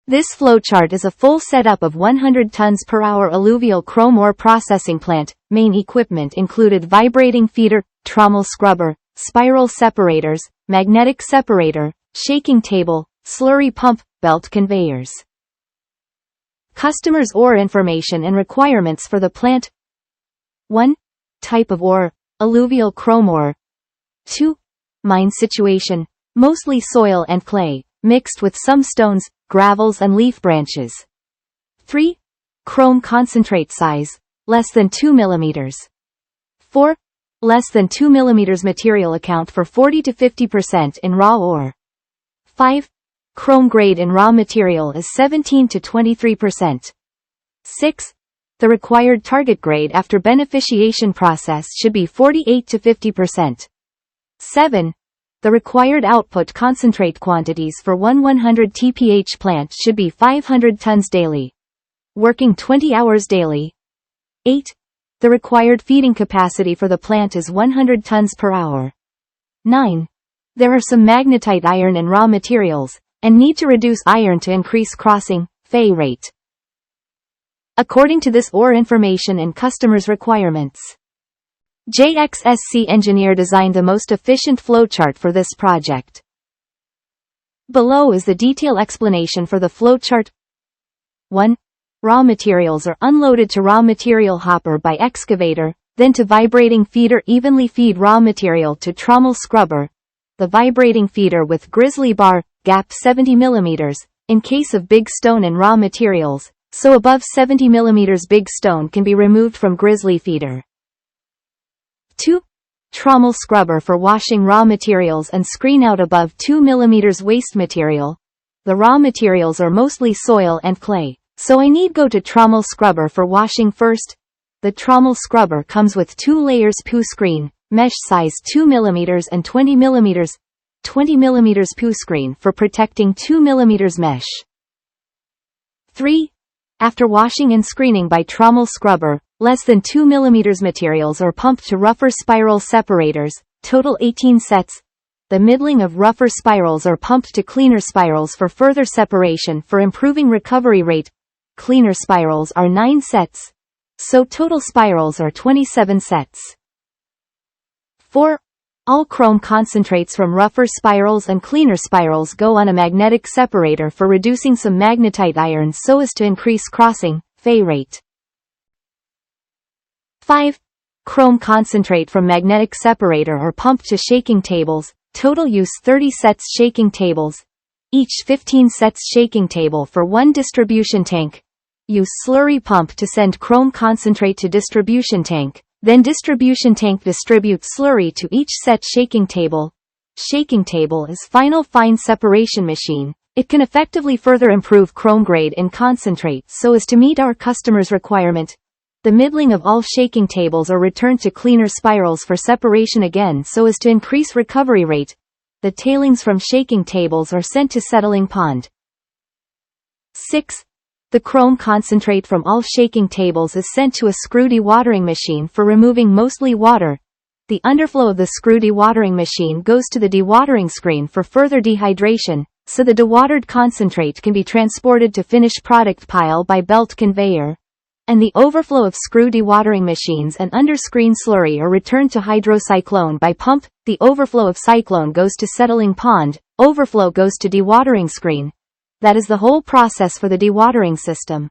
This flowchart is a full setup of 100 tons per hour alluvial chrome ore processing plant. Main equipment included vibrating feeder, trommel scrubber, spiral separators, magnetic separator, shaking table, slurry pump, belt conveyors. Customers' ore information and requirements for the plant. 1. Type of ore, alluvial chrome ore. 2. Mine situation, mostly soil and clay, mixed with some stones, gravels and leaf branches. 3. Chrome concentrate size, less than 2 mm. 4. Less than 2 mm material account for 40 to 50% in raw ore. 5. Chrome grade in raw material is 17 to 23%. 6. The required target grade after beneficiation process should be 48 to 50%. 7. The required output concentrate quantities for 100 TPH plant should be 500 tons daily. Working 20 hours daily. 8. The required feeding capacity for the plant is 100 tons per hour. 9. There are some magnetite iron in raw materials, and need to reduce iron to increase crossing, Fe rate. According to this ore information and customers' requirements, JXSC engineer designed the most efficient flowchart for this project. Below is the detailed explanation for the flowchart. 1. Raw materials are unloaded to raw material hopper by excavator, then to vibrating feeder evenly feed raw material to trommel scrubber. The vibrating feeder with grizzly bar, gap 70 mm, in case of big stone and raw materials, so above 70 mm big stone can be removed from grizzly feeder. 2. Trommel scrubber for washing raw materials and screen out above 2 mm waste material. The raw materials are mostly soil and clay, so I need go to trommel scrubber for washing first. The trommel scrubber comes with 2 layers poo screen, mesh size 2 mm and 20 mm, 20 mm poo screen for protecting 2 mm mesh. 3. After washing and screening by trommel scrubber, less than 2 mm materials are pumped to rougher spiral separators, total 18 sets. The middling of rougher spirals are pumped to cleaner spirals for further separation for improving recovery rate. Cleaner spirals are 9 sets. So total spirals are 27 sets. 4. All chrome concentrates from rougher spirals and cleaner spirals go on a magnetic separator for reducing some magnetite iron so as to increase crossing, Fe rate. 5. Chrome concentrate from magnetic separator are pumped to shaking tables, total use 30 sets shaking tables, each 15 sets shaking table for 1 distribution tank. Use slurry pump to send chrome concentrate to distribution tank, then distribution tank distributes slurry to each set shaking table. Shaking table is final fine separation machine. It can effectively further improve chrome grade in concentrate so as to meet our customer's requirement. The middling of all shaking tables are returned to cleaner spirals for separation again so as to increase recovery rate. The tailings from shaking tables are sent to settling pond. 6. The chrome concentrate from all shaking tables is sent to a screw dewatering machine for removing mostly water. The underflow of the screw dewatering machine goes to the dewatering screen for further dehydration, so the dewatered concentrate can be transported to finished product pile by belt conveyor. And the overflow of screw dewatering machines and under-screen slurry are returned to hydrocyclone by pump. The overflow of cyclone goes to settling pond, overflow goes to dewatering screen. That is the whole process for the dewatering system.